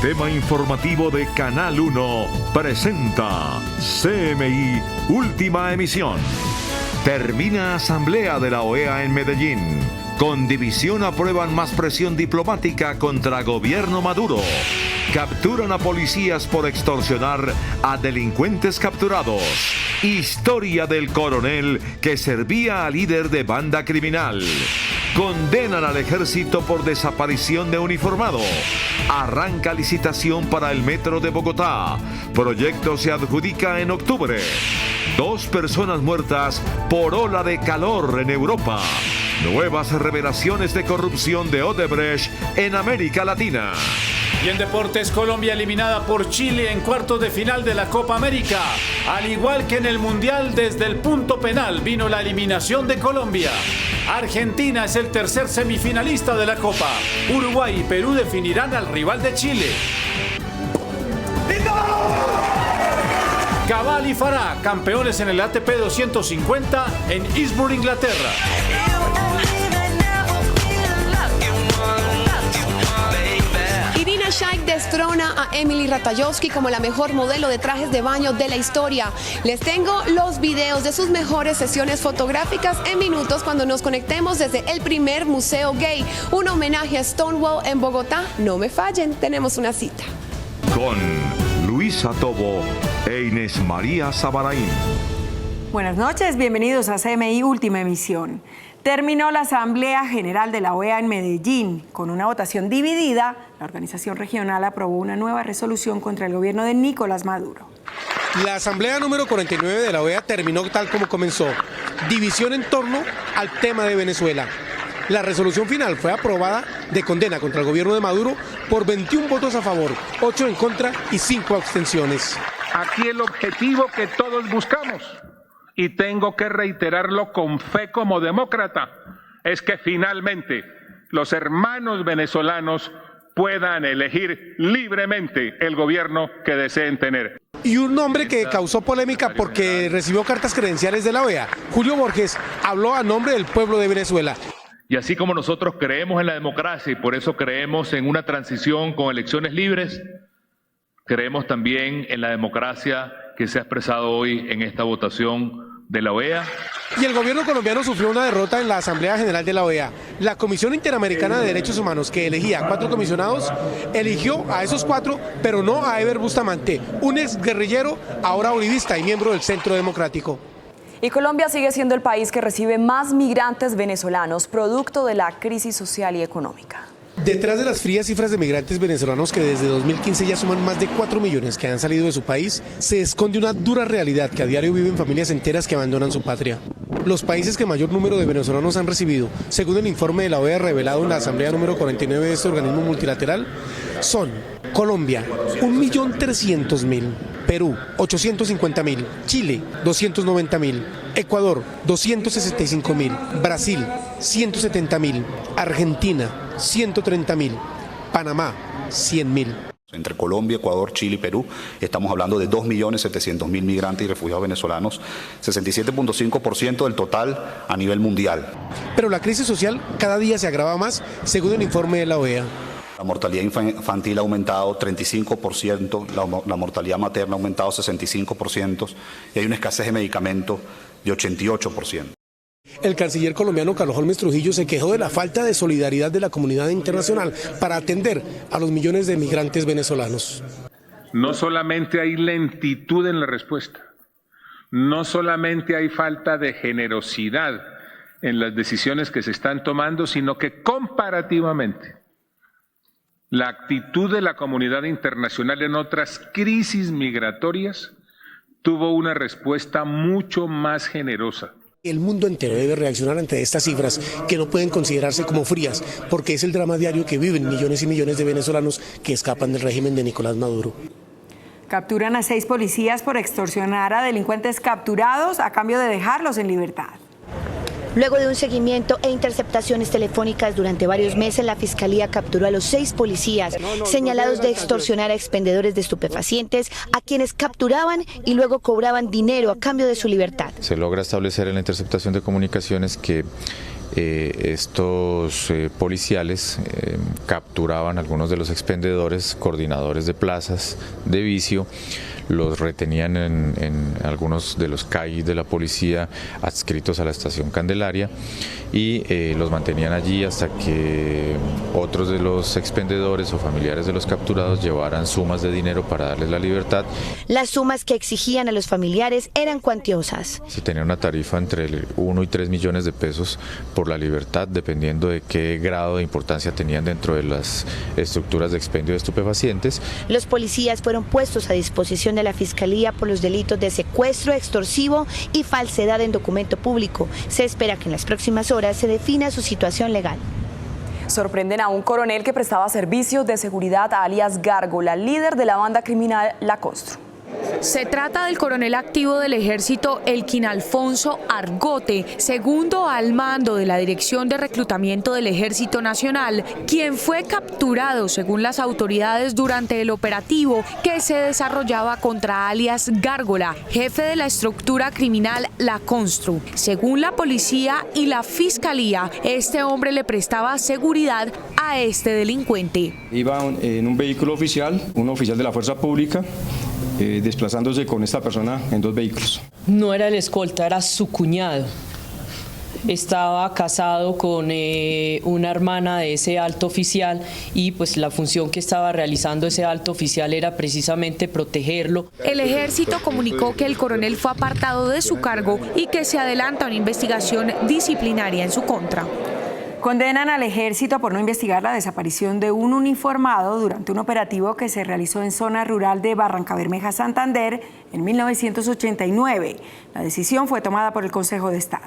Sistema Informativo de Canal 1 presenta CMI Última Emisión. Termina Asamblea de la OEA en Medellín. Con división aprueban más presión diplomática contra gobierno Maduro. Capturan a policías por extorsionar a delincuentes capturados. Historia del coronel que servía a líder de banda criminal. Condenan al ejército por desaparición de uniformado. Arranca licitación para el metro de Bogotá. Proyecto se adjudica en octubre. 2 personas muertas por ola de calor en Europa. Nuevas revelaciones de corrupción de Odebrecht en América Latina. Y en deportes, Colombia eliminada por Chile en cuartos de final de la Copa América. Al igual que en el Mundial, desde el punto penal vino la eliminación de Colombia. Argentina es el tercer semifinalista de la Copa. Uruguay y Perú definirán al rival de Chile. Cabal y Farah, campeones en el ATP 250 en Eastbourne, Inglaterra. Irina Shayk destrona a Emily Ratajkowski como la mejor modelo de trajes de baño de la historia. Les tengo los videos de sus mejores sesiones fotográficas en minutos cuando nos conectemos desde el primer museo gay. Un homenaje a Stonewall en Bogotá. No me fallen, tenemos una cita. Con Luisa Tobo e Inés María Sabaraín. Buenas noches, bienvenidos a CMI Última Emisión. Terminó la Asamblea General de la OEA en Medellín. Con una votación dividida, la organización regional aprobó una nueva resolución contra el gobierno de Nicolás Maduro. La Asamblea número 49 de la OEA terminó tal como comenzó, división en torno al tema de Venezuela. La resolución final fue aprobada de condena contra el gobierno de Maduro por 21 votos a favor, 8 en contra y 5 abstenciones. Aquí el objetivo que todos buscamos, y tengo que reiterarlo con fe como demócrata, es que finalmente los hermanos venezolanos puedan elegir libremente el gobierno que deseen tener. Y un nombre que causó polémica porque recibió cartas credenciales de la OEA, Julio Borges, habló a nombre del pueblo de Venezuela. Y así como nosotros creemos en la democracia y por eso creemos en una transición con elecciones libres, creemos también en la democracia que se ha expresado hoy en esta votación de la OEA. Y el gobierno colombiano sufrió una derrota en la Asamblea General de la OEA. La Comisión Interamericana de Derechos Humanos, que elegía 4 comisionados, eligió a esos 4, pero no a Eber Bustamante, un exguerrillero, ahora uribista y miembro del Centro Democrático. Y Colombia sigue siendo el país que recibe más migrantes venezolanos, producto de la crisis social y económica. Detrás de las frías cifras de migrantes venezolanos que desde 2015 ya suman más de 4 millones que han salido de su país, se esconde una dura realidad que a diario viven familias enteras que abandonan su patria. Los países que mayor número de venezolanos han recibido, según el informe de la OEA revelado en la Asamblea número 49 de este organismo multilateral, son Colombia, 1.300.000, Perú, 850.000, Chile, 290.000, Ecuador, 265.000, Brasil, 170.000, Argentina, 130.000, Panamá, 100.000. Entre Colombia, Ecuador, Chile y Perú estamos hablando de 2.700.000 migrantes y refugiados venezolanos, 67.5% del total a nivel mundial. Pero la crisis social cada día se agrava más, según el informe de la OEA. La mortalidad infantil ha aumentado 35%, la mortalidad materna ha aumentado 65% y hay una escasez de medicamentos de 88%. El canciller colombiano Carlos Holmes Trujillo se quejó de la falta de solidaridad de la comunidad internacional para atender a los millones de migrantes venezolanos. No solamente hay lentitud en la respuesta, no solamente hay falta de generosidad en las decisiones que se están tomando, sino que comparativamente la actitud de la comunidad internacional en otras crisis migratorias tuvo una respuesta mucho más generosa. El mundo entero debe reaccionar ante estas cifras que no pueden considerarse como frías, porque es el drama diario que viven millones y millones de venezolanos que escapan del régimen de Nicolás Maduro. Capturan a 6 policías por extorsionar a delincuentes capturados a cambio de dejarlos en libertad. Luego de un seguimiento e interceptaciones telefónicas durante varios meses, la Fiscalía capturó a los 6 policías señalados de extorsionar a expendedores de estupefacientes, a quienes capturaban y luego cobraban dinero a cambio de su libertad. Se logra establecer en la interceptación de comunicaciones que estos policiales capturaban a algunos de los expendedores, coordinadores de plazas de vicio, los retenían en algunos de los CAI de la policía adscritos a la estación Candelaria y los mantenían allí hasta que otros de los expendedores o familiares de los capturados llevaran sumas de dinero para darles la libertad. Las sumas que exigían a los familiares eran cuantiosas. Se tenía una tarifa entre 1 y 3 millones de pesos por la libertad, dependiendo de qué grado de importancia tenían dentro de las estructuras de expendio de estupefacientes. Los policías fueron puestos a disposición de la Fiscalía por los delitos de secuestro extorsivo y falsedad en documento público. Se espera que en las próximas horas se defina su situación legal. Sorprenden a un coronel que prestaba servicios de seguridad a alias Gárgola, líder de la banda criminal La Constru. Se trata del coronel activo del ejército Elkin Alfonso Argote, segundo al mando de la Dirección de Reclutamiento del Ejército Nacional, quien fue capturado según las autoridades durante el operativo que se desarrollaba contra alias Gárgola, jefe de la estructura criminal La Constru. Según la policía y la fiscalía, este hombre le prestaba seguridad a este delincuente. Iba en un vehículo oficial, un oficial de la fuerza pública, desplazándose con esta persona en 2 vehículos. No era el escolta, era su cuñado. Estaba casado con una hermana de ese alto oficial y pues la función que estaba realizando ese alto oficial era precisamente protegerlo. El ejército comunicó que el coronel fue apartado de su cargo y que se adelanta una investigación disciplinaria en su contra. Condenan al ejército por no investigar la desaparición de un uniformado durante un operativo que se realizó en zona rural de Barrancabermeja, Santander, en 1989. La decisión fue tomada por el Consejo de Estado.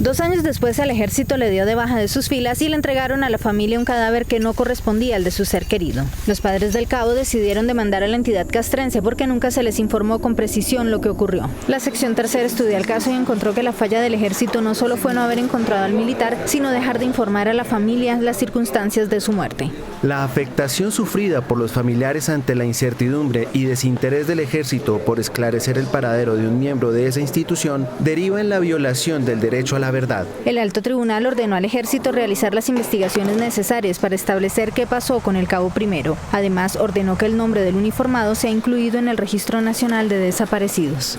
2 años después, el ejército le dio de baja de sus filas y le entregaron a la familia un cadáver que no correspondía al de su ser querido. Los padres del cabo decidieron demandar a la entidad castrense porque nunca se les informó con precisión lo que ocurrió. La sección tercera estudió el caso y encontró que la falla del ejército no solo fue no haber encontrado al militar, sino dejar de informar a la familia las circunstancias de su muerte. La afectación sufrida por los familiares ante la incertidumbre y desinterés del ejército por esclarecer el paradero de un miembro de esa institución deriva en la violación del derecho a la verdad. El alto tribunal ordenó al ejército realizar las investigaciones necesarias para establecer qué pasó con el cabo primero. Además, ordenó que el nombre del uniformado sea incluido en el Registro Nacional de Desaparecidos.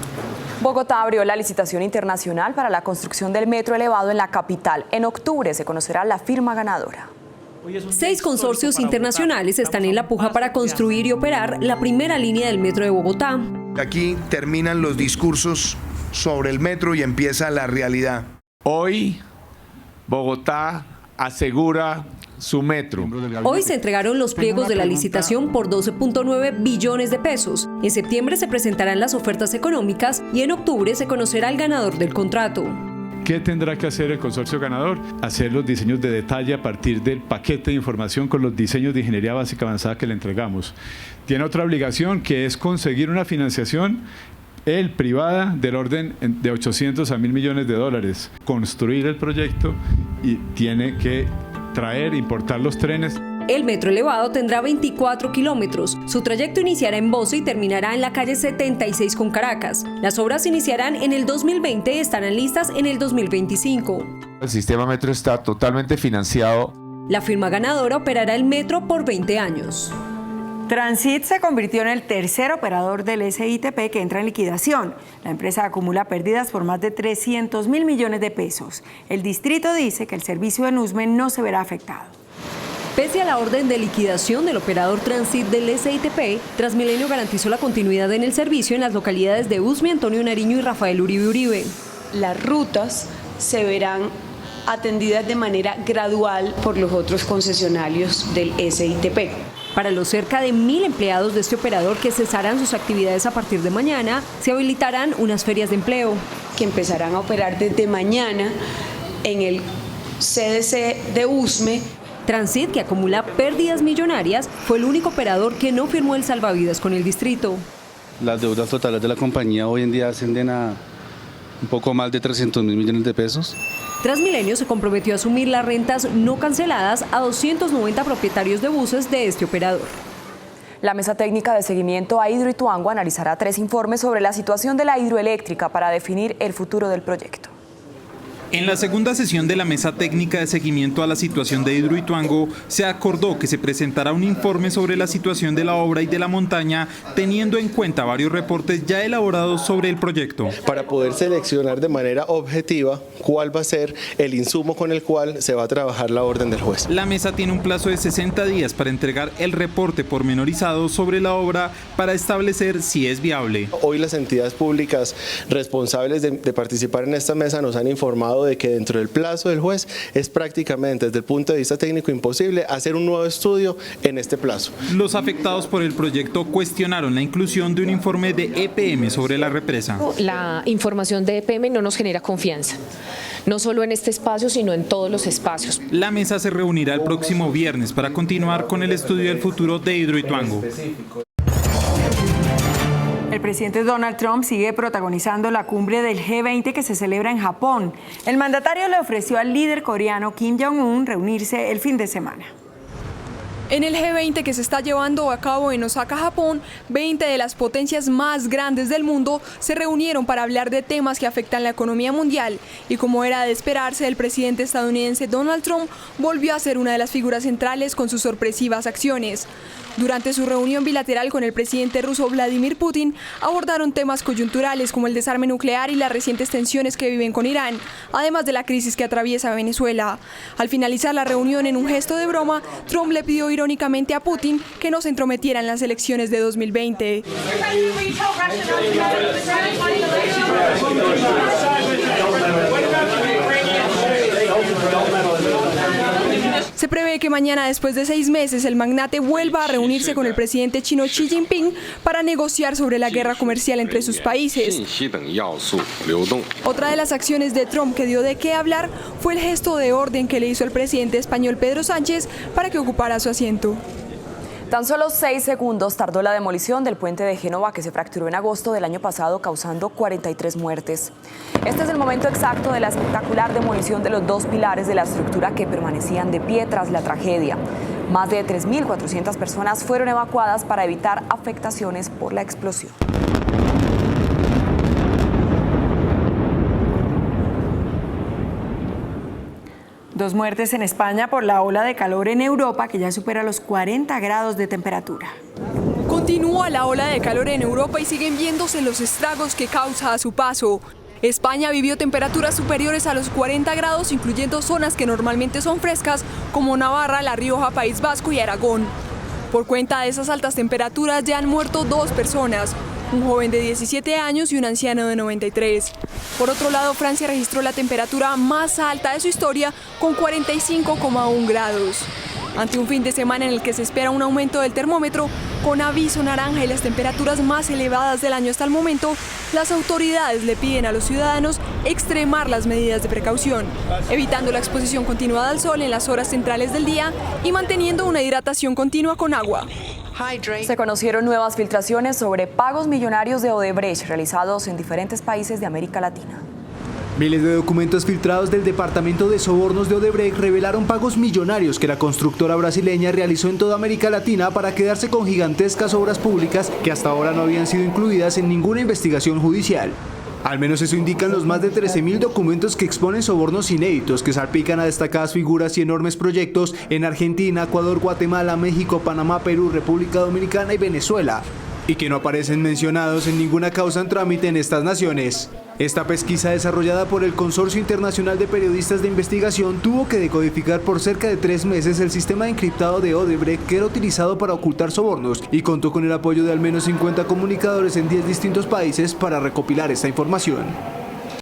Bogotá abrió la licitación internacional para la construcción del metro elevado en la capital. En octubre se conocerá la firma ganadora. 6 consorcios internacionales están en la puja para construir y operar la primera línea del metro de Bogotá. Aquí terminan los discursos sobre el metro y empieza la realidad. Hoy, Bogotá asegura su metro. Hoy se entregaron los pliegos de la licitación por 12.9 billones de pesos. En septiembre se presentarán las ofertas económicas y en octubre se conocerá el ganador del contrato. ¿Qué tendrá que hacer el consorcio ganador? Hacer los diseños de detalle a partir del paquete de información con los diseños de ingeniería básica avanzada que le entregamos. Tiene otra obligación que es conseguir una financiación privada del orden de 800 a 1.000 millones de dólares. Construir el proyecto y tiene que importar los trenes. El metro elevado tendrá 24 kilómetros. Su trayecto iniciará en Bosa y terminará en la calle 76 con Caracas. Las obras iniciarán en el 2020 y estarán listas en el 2025. El sistema metro está totalmente financiado. La firma ganadora operará el metro por 20 años. Transit se convirtió en el tercer operador del SITP que entra en liquidación. La empresa acumula pérdidas por más de 300.000 millones de pesos. El distrito dice que el servicio en Usme no se verá afectado. Pese a la orden de liquidación del operador Transit del SITP, Transmilenio garantizó la continuidad en el servicio en las localidades de Usme, Antonio Nariño y Rafael Uribe Uribe. Las rutas se verán atendidas de manera gradual por los otros concesionarios del SITP. Para los cerca de 1.000 empleados de este operador que cesarán sus actividades a partir de mañana, se habilitarán unas ferias de empleo. Que empezarán a operar desde mañana en el CDC de Usme. Transit, que acumula pérdidas millonarias, fue el único operador que no firmó el salvavidas con el distrito. Las deudas totales de la compañía hoy en día ascienden a un poco más de 300.000 millones de pesos. Transmilenio se comprometió a asumir las rentas no canceladas a 290 propietarios de buses de este operador. La Mesa Técnica de Seguimiento a Hidroituango analizará 3 informes sobre la situación de la hidroeléctrica para definir el futuro del proyecto. En la segunda sesión de la Mesa Técnica de Seguimiento a la Situación de Hidroituango, se acordó que se presentará un informe sobre la situación de la obra y de la montaña, teniendo en cuenta varios reportes ya elaborados sobre el proyecto. Para poder seleccionar de manera objetiva cuál va a ser el insumo con el cual se va a trabajar la orden del juez. La mesa tiene un plazo de 60 días para entregar el reporte pormenorizado sobre la obra para establecer si es viable. Hoy las entidades públicas responsables de participar en esta mesa nos han informado de que dentro del plazo del juez es prácticamente desde el punto de vista técnico imposible hacer un nuevo estudio en este plazo. Los afectados por el proyecto cuestionaron la inclusión de un informe de EPM sobre la represa. La información de EPM no nos genera confianza, no solo en este espacio, sino en todos los espacios. La mesa se reunirá el próximo viernes para continuar con el estudio del futuro de Hidroituango. El presidente Donald Trump sigue protagonizando la cumbre del G20 que se celebra en Japón. El mandatario le ofreció al líder coreano Kim Jong-un reunirse el fin de semana. En el G20 que se está llevando a cabo en Osaka, Japón, 20 de las potencias más grandes del mundo se reunieron para hablar de temas que afectan la economía mundial. Y como era de esperarse, el presidente estadounidense Donald Trump volvió a ser una de las figuras centrales con sus sorpresivas acciones. Durante su reunión bilateral con el presidente ruso Vladimir Putin, abordaron temas coyunturales como el desarme nuclear y las recientes tensiones que viven con Irán, además de la crisis que atraviesa Venezuela. Al finalizar la reunión, en un gesto de broma, Trump le pidió irónicamente a Putin que no se entrometiera en las elecciones de 2020. Se prevé que mañana, después de 6 meses, el magnate vuelva a reunirse con el presidente chino Xi Jinping para negociar sobre la guerra comercial entre sus países. Otra de las acciones de Trump que dio de qué hablar fue el gesto de orden que le hizo el presidente español Pedro Sánchez para que ocupara su asiento. Tan solo 6 segundos tardó la demolición del puente de Génova que se fracturó en agosto del año pasado, causando 43 muertes. Este es el momento exacto de la espectacular demolición de los 2 pilares de la estructura que permanecían de pie tras la tragedia. Más de 3.400 personas fueron evacuadas para evitar afectaciones por la explosión. Dos muertes en España por la ola de calor en Europa, que ya supera los 40 grados de temperatura. Continúa la ola de calor en Europa y siguen viéndose los estragos que causa a su paso. España vivió temperaturas superiores a los 40 grados, incluyendo zonas que normalmente son frescas, como Navarra, La Rioja, País Vasco y Aragón. Por cuenta de esas altas temperaturas ya han muerto 2 personas, un joven de 17 años y un anciano de 93. Por otro lado, Francia registró la temperatura más alta de su historia con 45,1 grados. Ante un fin de semana en el que se espera un aumento del termómetro, con aviso naranja y las temperaturas más elevadas del año hasta el momento, las autoridades le piden a los ciudadanos extremar las medidas de precaución, evitando la exposición continuada al sol en las horas centrales del día y manteniendo una hidratación continua con agua. Se conocieron nuevas filtraciones sobre pagos millonarios de Odebrecht realizados en diferentes países de América Latina. Miles de documentos filtrados del Departamento de Sobornos de Odebrecht revelaron pagos millonarios que la constructora brasileña realizó en toda América Latina para quedarse con gigantescas obras públicas que hasta ahora no habían sido incluidas en ninguna investigación judicial. Al menos eso indican los más de 13.000 documentos que exponen sobornos inéditos que salpican a destacadas figuras y enormes proyectos en Argentina, Ecuador, Guatemala, México, Panamá, Perú, República Dominicana y Venezuela, y que no aparecen mencionados en ninguna causa en trámite en estas naciones. Esta pesquisa, desarrollada por el Consorcio Internacional de Periodistas de Investigación, tuvo que decodificar por cerca de 3 meses el sistema encriptado de Odebrecht que era utilizado para ocultar sobornos, y contó con el apoyo de al menos 50 comunicadores en 10 distintos países para recopilar esta información.